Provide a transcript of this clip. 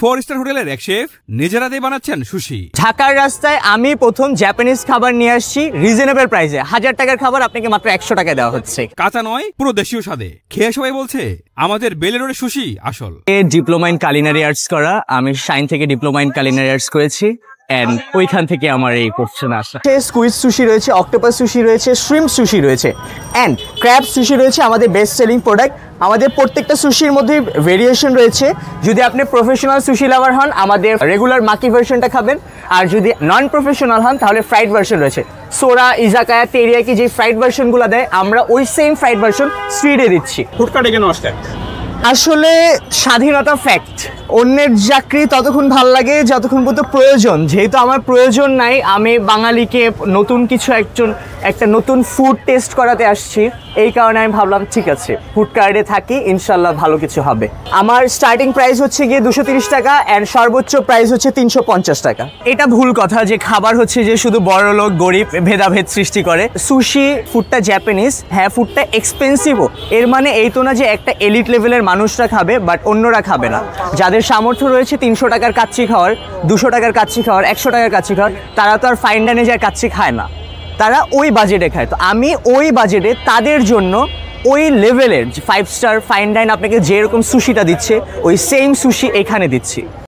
4 star হোটেলের এক chef নিজেরা দিয়ে বানাচ্ছেন সুশি। ঢাকার রাস্তায় আমি প্রথম জাপানিজ খাবার নিয়ে আসছি রিজনেবল প্রাইসে। 1000 টাকার খাবার আপনাকে মাত্র 100 টাকায় দেওয়া হচ্ছে। কাঁচা নয়, পুরো দেশীয় স্বাদে। খেয়ে সবাই বলছে আমাদের বেলে রোডের সুশি আসল। ডিপ্লোমা ইন কুলিনারি আর্টস করা, আমি শাইন থেকে ডিপ্লোমা ইন কুলিনারি আর্টস করেছি এন্ড ওইখান থেকে আমার এই কোশ্চেন আসা। স্কুইজ সুশি রয়েছে, অক্টোপাস সুশি রয়েছে, শ্রিম্প সুশি রয়েছে এন্ড ক্র্যাব সুশি রয়েছে আমাদের বেস্ট সেলিং প্রোডাক্ট। আমাদের প্রত্যেকটা সুশির মধ্যে ভেরিয়েশন রয়েছে। যদি আপনি প্রফেশনাল সুশি লাভার হন আমাদের রেগুলার মাকি ভার্সনটা খাবেন, আর যদি নন প্রফেশনাল হন তাহলে ফ্রাইড ভার্সন রয়েছে। সোরা, ইজাকায়া, তেরিয়াকি যে ফ্রাইড ভার্সনগুলো দেয় আমরা ওই সেম ফ্রাইড ভার্সন স্ট্রিটে দিচ্ছি। ফুডকার্টে কেন আসলেন? আসলে স্বাধীনতা ফ্যাক্ট। অন্যের চাকরি ততক্ষণ ভাল লাগে যতক্ষণ পর্যন্ত প্রয়োজন। যেহেতু আমার প্রয়োজন নাই, আমি বাঙালিকে নতুন কিছু একটা নতুন ফুড টেস্ট করাতে আসছি, এই কারণে আমি ভাবলাম ঠিক আছে ফুড কার্ডে থাকি, ইনশাল্লাহ ভালো কিছু হবে। আমার স্টার্টিং প্রাইস হচ্ছে গিয়ে 230 টাকা অ্যান্ড সর্বোচ্চ প্রাইস হচ্ছে 350 টাকা। এটা ভুল কথা যে খাবার হচ্ছে যে শুধু বড় লোক গরিব ভেদাভেদ সৃষ্টি করে। সুশি ফুডটা জাপানিজ, হ্যাঁ ফুডটা এক্সপেন্সিভও, এর মানে এই তো না যে একটা এলিট লেভেলের মানুষরা খাবে বাট অন্যরা খাবে না। যাদের সামর্থ্য রয়েছে 300 টাকার কাচ্চি খাওয়ার, 200 টাকার কাচ্চি খাওয়ার, 100 টাকার কাচ্চি খাওয়ার, তারা তো আর ফাইন ডাইনে যায় কাচ্চি খায় না, তারা ওই বাজেটে খায়। তো আমি ওই বাজেটে তাদের জন্য ওই লেভেলের 5 স্টার ফাইন ডাইন আপনাকে যেরকম সুশিটা দিচ্ছে ওই সেম সুশি এখানে দিচ্ছি।